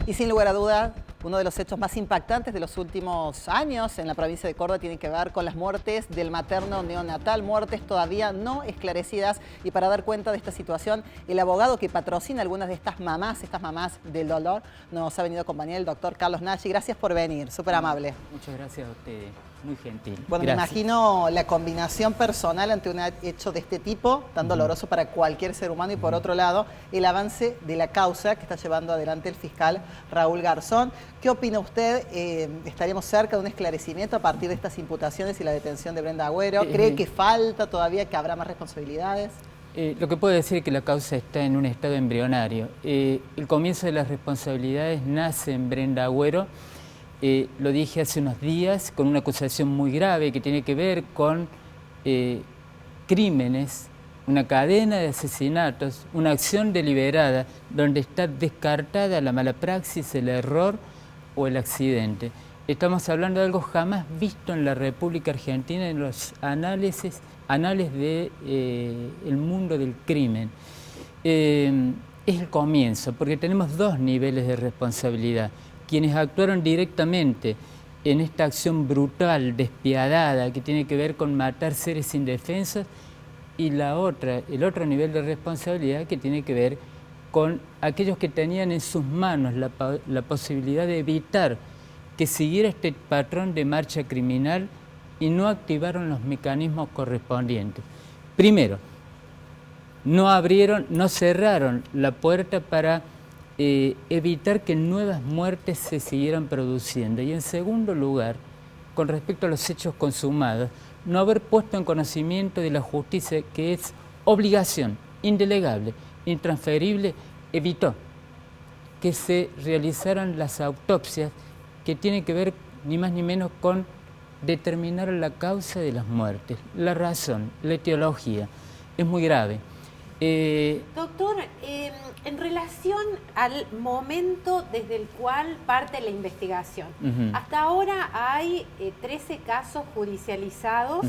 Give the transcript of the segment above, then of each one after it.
Y sin lugar a dudas, uno de los hechos más impactantes de los últimos años en la provincia de Córdoba tiene que ver con las muertes del materno neonatal, muertes todavía no esclarecidas. Y para dar cuenta de esta situación, el abogado que patrocina algunas de estas mamás del dolor, nos ha venido a acompañar el doctor Carlos Nagy. Gracias por venir, súper amable. Muchas gracias a ustedes, muy gentil. Bueno, Gracias. Me imagino la combinación personal ante un hecho de este tipo, tan doloroso para cualquier ser humano, y por otro lado, el avance de la causa que está llevando adelante el fiscal Raúl Garzón. ¿Qué opina usted? ¿Estaríamos cerca de un esclarecimiento a partir de estas imputaciones y la detención de Brenda Agüero? ¿Cree que falta todavía, que habrá más responsabilidades? Lo que puedo decir es que la causa está en un estado embrionario. El comienzo de las responsabilidades nace en Brenda Agüero. Lo dije hace unos días, con una acusación muy grave que tiene que ver con crímenes, una cadena de asesinatos, una acción deliberada donde está descartada la mala praxis, el error o el accidente. Estamos hablando de algo jamás visto en la República Argentina en los anales del mundo del crimen. Es el comienzo, porque tenemos dos niveles de responsabilidad. Quienes actuaron directamente en esta acción brutal, despiadada, que tiene que ver con matar seres indefensos, y el otro nivel de responsabilidad que tiene que ver con aquellos que tenían en sus manos la posibilidad de evitar que siguiera este patrón de marcha criminal y no activaron los mecanismos correspondientes. Primero, no cerraron la puerta para evitar que nuevas muertes se siguieran produciendo. Y en segundo lugar, con respecto a los hechos consumados, no haber puesto en conocimiento de la justicia, que es obligación indelegable, intransferible, evitó que se realizaran las autopsias que tienen que ver ni más ni menos con determinar la causa de las muertes, la razón, la etiología. Es muy grave. Doctor, en relación al momento desde el cual parte la investigación, hasta ahora hay 13 casos judicializados,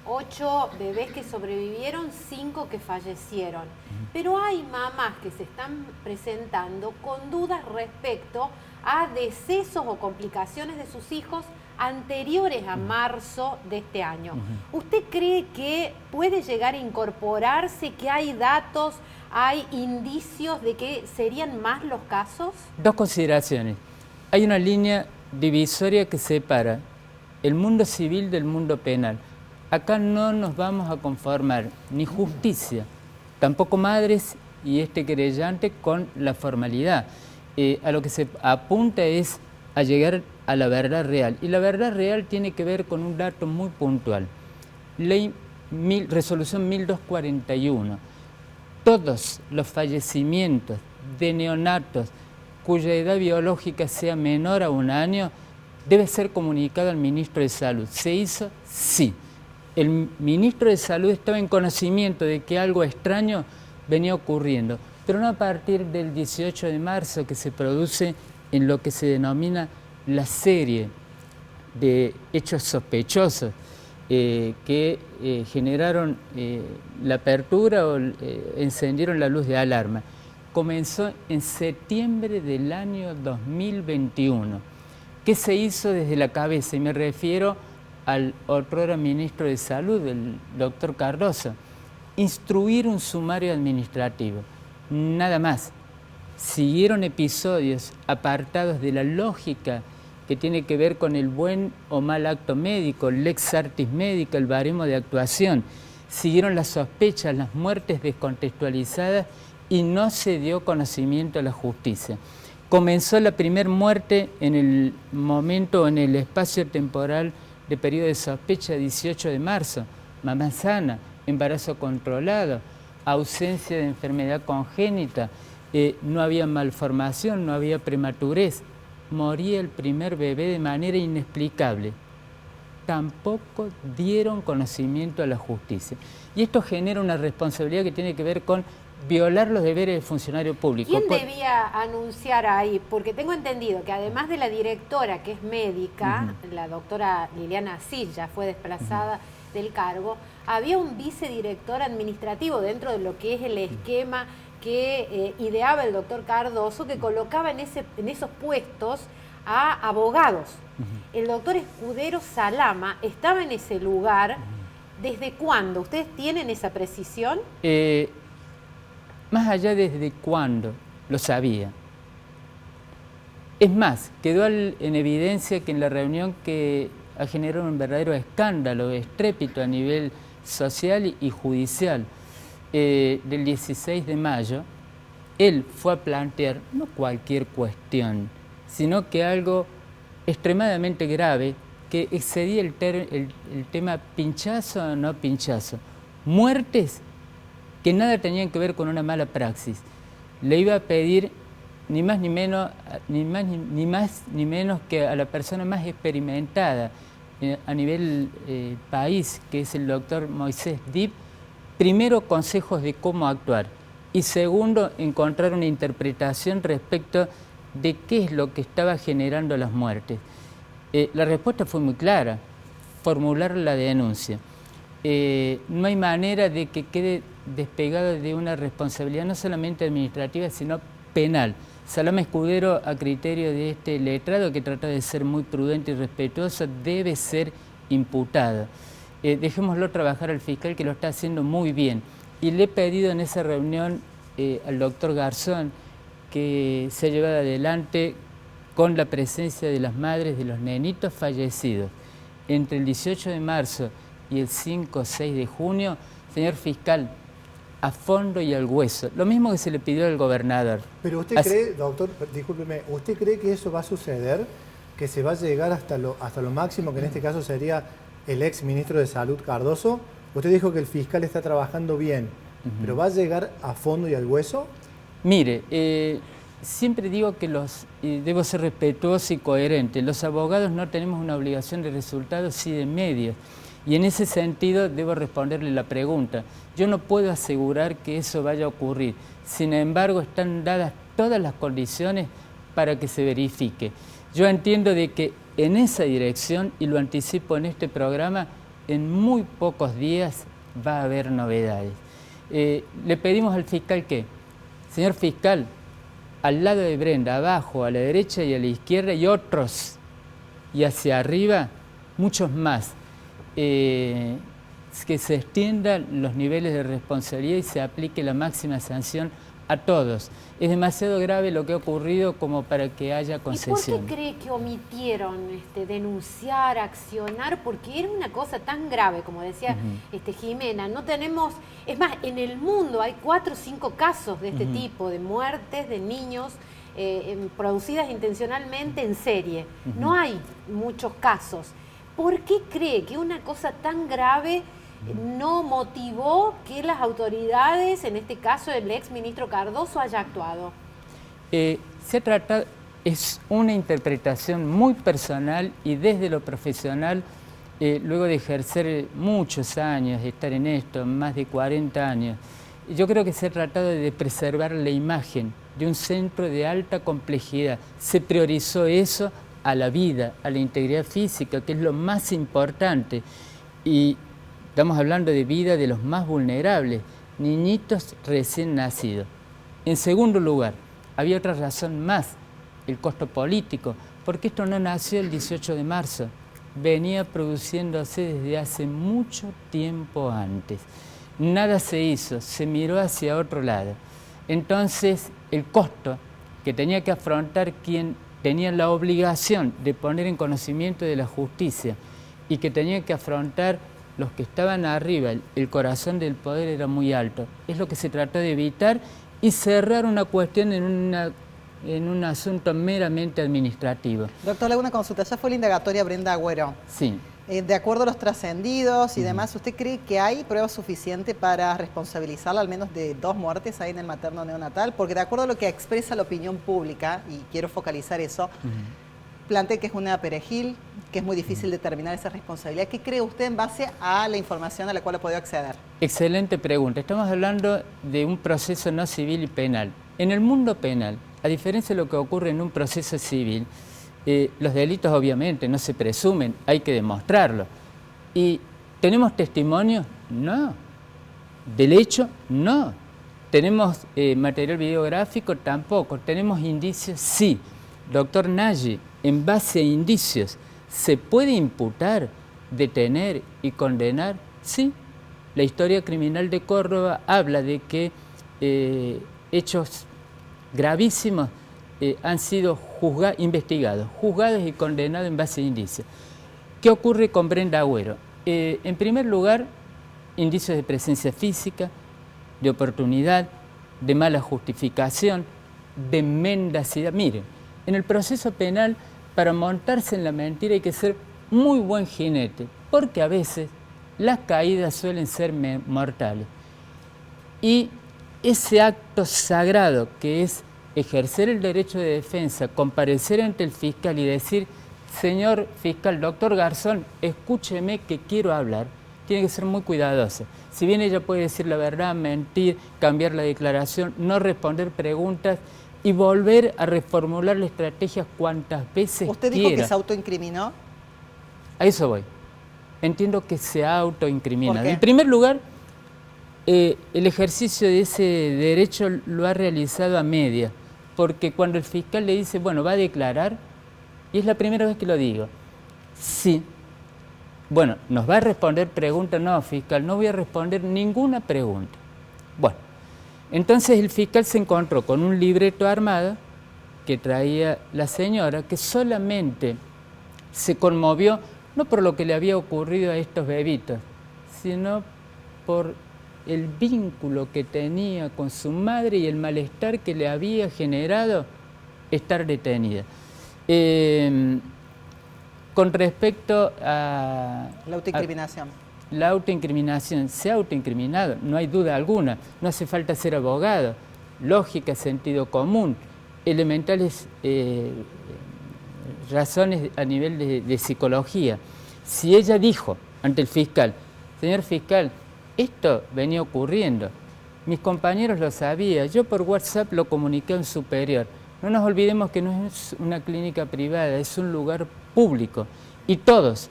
8 bebés que sobrevivieron, 5 que fallecieron. Pero hay mamás que se están presentando con dudas respecto a decesos o complicaciones de sus hijos anteriores a marzo de este año. ¿Usted cree que puede llegar a incorporarse, que hay datos, hay indicios de que serían más los casos? Dos consideraciones. Hay una línea divisoria que separa el mundo civil del mundo penal. Acá no nos vamos a conformar ni justicia, tampoco madres y este querellante con la formalidad. A lo que se apunta es a llegar a la verdad real. Y la verdad real tiene que ver con un dato muy puntual. Resolución 1241. Todos los fallecimientos de neonatos cuya edad biológica sea menor a 1 año debe ser comunicado al ministro de Salud. ¿Se hizo? Sí. El ministro de Salud estaba en conocimiento de que algo extraño venía ocurriendo, pero no a partir del 18 de marzo, que se produce en lo que se denomina la serie de hechos sospechosos que generaron la apertura o encendieron la luz de alarma. Comenzó en septiembre del año 2021. ¿Qué se hizo desde la cabeza? Y me refiero al otrora ministro de Salud, el doctor Cardoso. Instruir un sumario administrativo, nada más. Siguieron episodios apartados de la lógica que tiene que ver con el buen o mal acto médico, el lex artis medica, el baremo de actuación. Siguieron las sospechas, las muertes descontextualizadas y no se dio conocimiento a la justicia. Comenzó la primera muerte en el momento, en el espacio temporal de periodo de sospecha, 18 de marzo, mamá sana, embarazo controlado, ausencia de enfermedad congénita, no había malformación, no había prematurez, moría el primer bebé de manera inexplicable. Tampoco dieron conocimiento a la justicia. Y esto genera una responsabilidad que tiene que ver con violar los deberes del funcionario público. ¿Quién debía anunciar ahí? Porque tengo entendido que además de la directora, que es médica, la doctora Liliana Asís, ya fue desplazada del cargo, había un vicedirector administrativo dentro de lo que es el esquema que ideaba el doctor Cardoso, que colocaba en esos puestos a abogados. El doctor Escudero Salama estaba en ese lugar. ¿Desde cuándo? ¿Ustedes tienen esa precisión? Más allá desde cuándo, lo sabía. Es más, quedó en evidencia que en la reunión que ha generado un verdadero escándalo, estrépito a nivel social y judicial, del 16 de mayo, él fue a plantear no cualquier cuestión, sino que algo extremadamente grave que excedía el tema pinchazo o no pinchazo. Muertes que nada tenían que ver con una mala praxis. Le iba a pedir ni más ni menos que a la persona más experimentada a nivel país, que es el doctor Moisés Dib, primero consejos de cómo actuar y segundo encontrar una interpretación respecto de qué es lo que estaba generando las muertes. La respuesta fue muy clara: formular la denuncia. No hay manera de que quede despegado de una responsabilidad no solamente administrativa, sino penal. Salama Escudero, a criterio de este letrado, que trata de ser muy prudente y respetuoso, debe ser imputado. Dejémoslo trabajar al fiscal, que lo está haciendo muy bien. Y le he pedido en esa reunión al doctor Garzón que se ha llevado adelante con la presencia de las madres de los nenitos fallecidos entre el 18 de marzo y el 5 o 6 de junio, señor fiscal, a fondo y al hueso. Lo mismo que se le pidió al gobernador. Pero usted cree, doctor, discúlpeme, ¿usted cree que eso va a suceder? ¿Que se va a llegar hasta lo máximo, que en este caso sería el ex ministro de Salud, Cardoso? Usted dijo que el fiscal está trabajando bien, ¿pero va a llegar a fondo y al hueso? Mire, siempre digo que debo ser respetuoso y coherente. Los abogados no tenemos una obligación de resultados, sí de medios. Y en ese sentido debo responderle la pregunta. Yo no puedo asegurar que eso vaya a ocurrir. Sin embargo, están dadas todas las condiciones para que se verifique. Yo entiendo de que en esa dirección, y lo anticipo en este programa, en muy pocos días va a haber novedades. Le pedimos al fiscal que, señor fiscal, al lado de Brenda, abajo, a la derecha y a la izquierda, y otros, y hacia arriba, muchos más, que se extiendan los niveles de responsabilidad y se aplique la máxima sanción a todos. Es demasiado grave lo que ha ocurrido como para que haya concesión. ¿Y por qué cree que omitieron denunciar, accionar? Porque era una cosa tan grave, como decía Jimena. No tenemos, es más, en el mundo hay 4 o 5 casos de este tipo, de muertes de niños producidas intencionalmente en serie. No hay muchos casos. ¿Por qué cree que una cosa tan grave no motivó que las autoridades, en este caso el ex ministro Cardoso, haya actuado? Se trata, es una interpretación muy personal y desde lo profesional, luego de ejercer muchos años, de estar en esto, más de 40 años, yo creo que se ha tratado de preservar la imagen de un centro de alta complejidad. Se priorizó eso a la vida, a la integridad física, que es lo más importante. Y estamos hablando de vida de los más vulnerables, niñitos recién nacidos. En segundo lugar, había otra razón más, el costo político, porque esto no nació el 18 de marzo, venía produciéndose desde hace mucho tiempo antes. Nada se hizo, se miró hacia otro lado. Entonces, el costo que tenía que afrontar quien tenía la obligación de poner en conocimiento de la justicia y que tenía que afrontar los que estaban arriba, el corazón del poder era muy alto. Es lo que se trató de evitar y cerrar una cuestión en un asunto meramente administrativo. Doctor, le hago una consulta. Ya fue la indagatoria Brenda Agüero. Sí. De acuerdo a los trascendidos y demás, ¿usted cree que hay prueba suficiente para responsabilizarla al menos de 2 muertes ahí en el materno neonatal? Porque de acuerdo a lo que expresa la opinión pública, y quiero focalizar eso, plantea que es una perejil, que es muy difícil determinar esa responsabilidad. ¿Qué cree usted en base a la información a la cual ha podido acceder? Excelente pregunta. Estamos hablando de un proceso no civil y penal. En el mundo penal, a diferencia de lo que ocurre en un proceso civil, los delitos obviamente no se presumen, hay que demostrarlo. ¿Y tenemos testimonio? No. ¿Del hecho? No. ¿Tenemos material videográfico? Tampoco. ¿Tenemos indicios? Sí. Doctor Nagy, en base a indicios, ¿se puede imputar, detener y condenar? Sí. La historia criminal de Córdoba habla de que hechos gravísimos han sido investigados, juzgados y condenados en base a indicios. ¿Qué ocurre con Brenda Agüero? En primer lugar, indicios de presencia física, de oportunidad, de mala justificación, de mendacidad. Miren, en el proceso penal, para montarse en la mentira hay que ser muy buen jinete, porque a veces las caídas suelen ser mortales. Y ese acto sagrado que es ejercer el derecho de defensa, comparecer ante el fiscal y decir: señor fiscal, doctor Garzón, escúcheme que quiero hablar, tiene que ser muy cuidadosa. Si bien ella puede decir la verdad, mentir, cambiar la declaración, no responder preguntas y volver a reformular la estrategia cuantas veces quiera. ¿Usted dijo que se autoincriminó? A eso voy. Entiendo que se ha autoincriminado. ¿Por qué? En primer lugar, el ejercicio de ese derecho lo ha realizado a media, porque cuando el fiscal le dice, bueno, ¿va a declarar? Y es la primera vez que lo digo. Sí. Bueno, ¿nos va a responder preguntas? No, fiscal, no voy a responder ninguna pregunta. Bueno, entonces el fiscal se encontró con un libreto armado que traía la señora, que solamente se conmovió, no por lo que le había ocurrido a estos bebitos, sino por el vínculo que tenía con su madre y el malestar que le había generado estar detenida. Con respecto a... La autoincriminación. La autoincriminación, se ha autoincriminado, no hay duda alguna, no hace falta ser abogado, lógica, sentido común, elementales razones a nivel de psicología. Si ella dijo ante el fiscal, señor fiscal, esto venía ocurriendo, mis compañeros lo sabían, yo por WhatsApp lo comuniqué a un superior. No nos olvidemos que no es una clínica privada, es un lugar público. Y todos,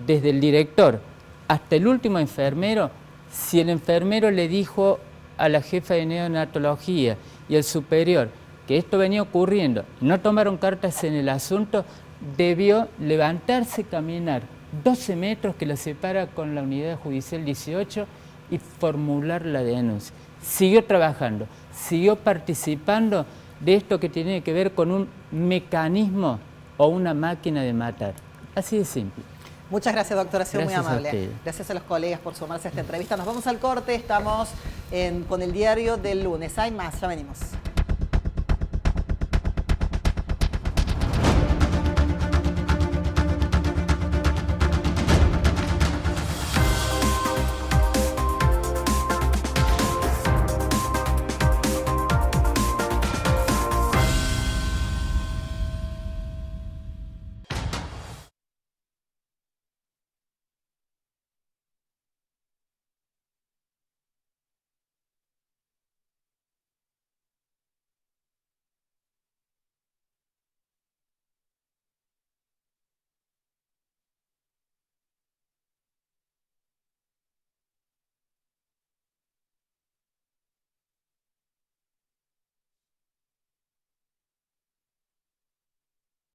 desde el director hasta el último enfermero, si el enfermero le dijo a la jefa de neonatología y al superior que esto venía ocurriendo, no tomaron cartas en el asunto, debió levantarse, caminar 12 metros que la separa con la unidad judicial 18 y formular la denuncia. Siguió trabajando, siguió participando de esto que tiene que ver con un mecanismo o una máquina de matar. Así de simple. Muchas gracias, doctora, ha sido muy amable. Gracias a ustedes. Gracias a los colegas por sumarse a esta entrevista. Nos vamos al corte, estamos con el diario del lunes. Hay más, ya venimos.